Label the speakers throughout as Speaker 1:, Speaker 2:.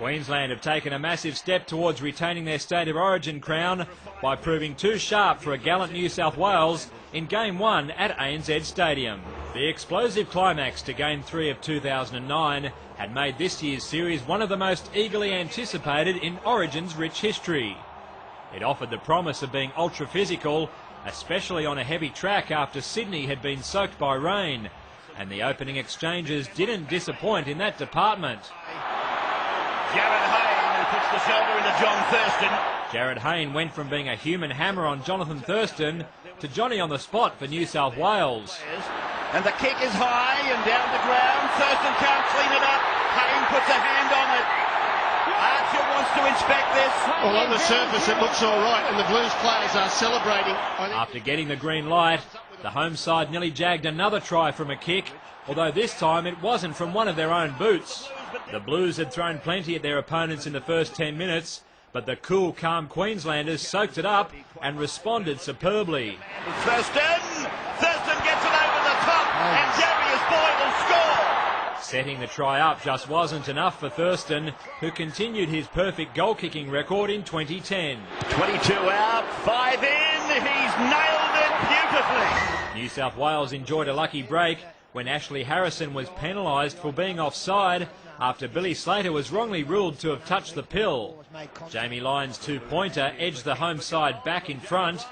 Speaker 1: Queensland have taken a massive step towards retaining their State of Origin crown by proving too sharp for a gallant New South Wales in Game 1 at ANZ Stadium. The explosive climax to Game 3 of 2009 had made this year's series one of the most eagerly anticipated in Origin's rich history. It offered the promise of being ultra-physical, especially on a heavy track after Sydney had been soaked by rain, and the opening exchanges didn't disappoint in that department.
Speaker 2: Jared Hayne, who puts the shoulder into John Thurston.
Speaker 1: Jared Hayne went from being a human hammer on Jonathan Thurston to Johnny on the spot for New South Wales.
Speaker 2: And the kick is high and down the ground. Thurston can't clean it up. Hayne puts a hand on it. Archer wants to inspect this.
Speaker 3: Well, on the surface it looks all right, and the Blues players are celebrating.
Speaker 1: After getting the green light, the home side nearly jagged another try from a kick, although this time it wasn't from one of their own boots. The Blues had thrown plenty at their opponents in the first 10 minutes, but the cool, calm Queenslanders soaked it up and responded superbly.
Speaker 2: Thurston gets it over the top, and Darius Boyd will score.
Speaker 1: Setting the try up just wasn't enough for Thurston, who continued his perfect goal-kicking record in 2010.
Speaker 2: 22 out, 5 in, he's nailed it beautifully.
Speaker 1: New South Wales enjoyed a lucky break when Ashley Harrison was penalised for being offside after Billy Slater was wrongly ruled to have touched the pill. Jamie Lyon's two-pointer edged the home side back in front,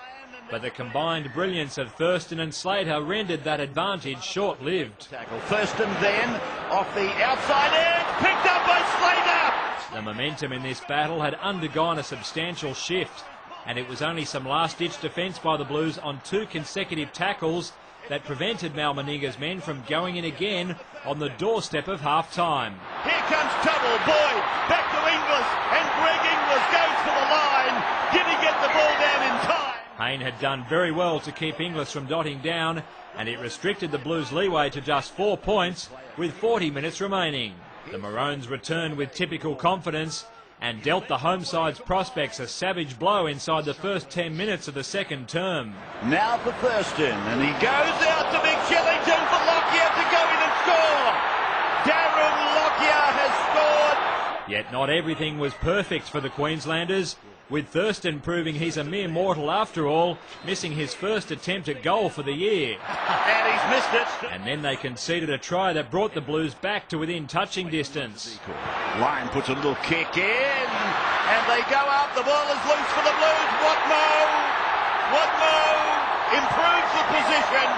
Speaker 1: but the combined brilliance of Thurston and Slater rendered that advantage short-lived.
Speaker 2: Thurston then off the outside edge, picked up by Slater.
Speaker 1: The momentum in this battle had undergone a substantial shift, and it was only some last-ditch defence by the Blues on 2 consecutive tackles that prevented Mal Meninga's men from going in again on the doorstep of half-time.
Speaker 2: Here comes trouble. Boyd back to Inglis, and Greg Inglis goes for the line. Did he get the ball down in time?
Speaker 1: Hayne had done very well to keep Inglis from dotting down, and it restricted the Blues' leeway to just 4 points with 40 minutes remaining. The Maroons returned with typical confidence and dealt the home side's prospects a savage blow inside the first 10 minutes of the second term.
Speaker 2: Now for Thurston, and he goes out to Big Shillington for Lockyer to go in and score. Darren Lockyer has scored.
Speaker 1: Yet not everything was perfect for the Queenslanders, with Thurston proving he's a mere mortal after all, missing his first attempt at goal for the year.
Speaker 2: And he's missed it.
Speaker 1: And then they conceded a try that brought the Blues back to within touching distance.
Speaker 2: Lyon puts a little kick in, and they go up. The ball is loose for the Blues. Watmo improves the position.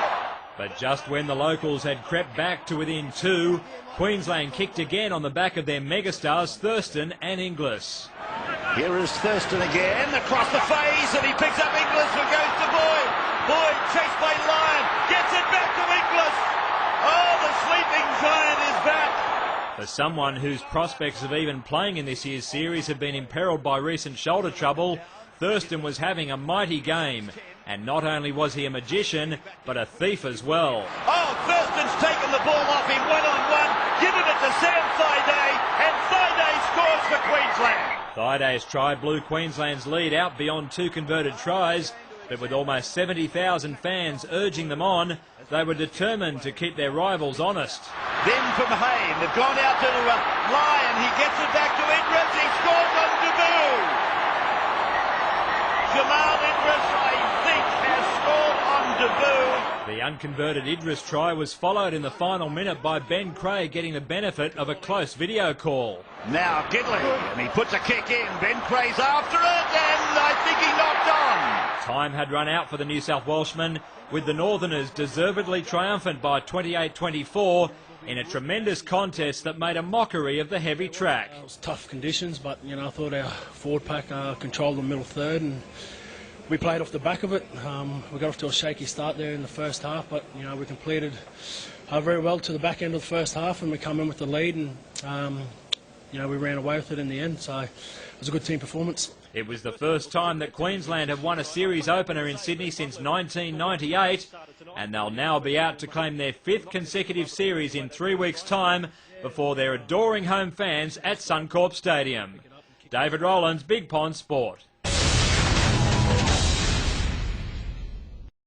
Speaker 1: But just when the locals had crept back to within 2, Queensland kicked again on the back of their megastars Thurston and Inglis.
Speaker 2: Here is Thurston again, across the face, and he picks up Inglis and goes to Boyd. Boyd chased by Lyon, gets it back to Inglis. Oh, the sleeping giant is back.
Speaker 1: For someone whose prospects of even playing in this year's series have been imperilled by recent shoulder trouble, Thurston was having a mighty game. And not only was he a magician, but a thief as well.
Speaker 2: Oh, Thurston's taken the ball off him one-on-one, given it to Sam Thaiday, and Thaiday scores for Queensland.
Speaker 1: Thyday's try blew Queensland's lead out beyond 2 converted tries, but with almost 70,000 fans urging them on, they were determined to keep their rivals honest.
Speaker 2: Then from Hayne, they've gone out to Lyon, he gets it back to Idris, he scores on debut. Jamal Idris, I think, has scored on debut.
Speaker 1: The unconverted Idris try was followed in the final minute by Ben Creagh getting the benefit of a close video call.
Speaker 2: Now Gidley, and he puts a kick in. Ben Creagh's after it, and I think he knocked on.
Speaker 1: Time had run out for the New South Welshmen, with the Northerners deservedly triumphant by 28-24 in a tremendous contest that made a mockery of the heavy track.
Speaker 4: It was tough conditions, but I thought our forward pack controlled the middle third, and we played off the back of it. We got off to a shaky start there in the first half, but we completed very well to the back end of the first half, and we come in with the lead, and we ran away with it in the end. So it was a good team performance.
Speaker 1: It was the first time that Queensland have won a series opener in Sydney since 1998, and they'll now be out to claim their 5th consecutive series in 3 weeks' time before their adoring home fans at Suncorp Stadium. David Rowlands, Big Pond Sport.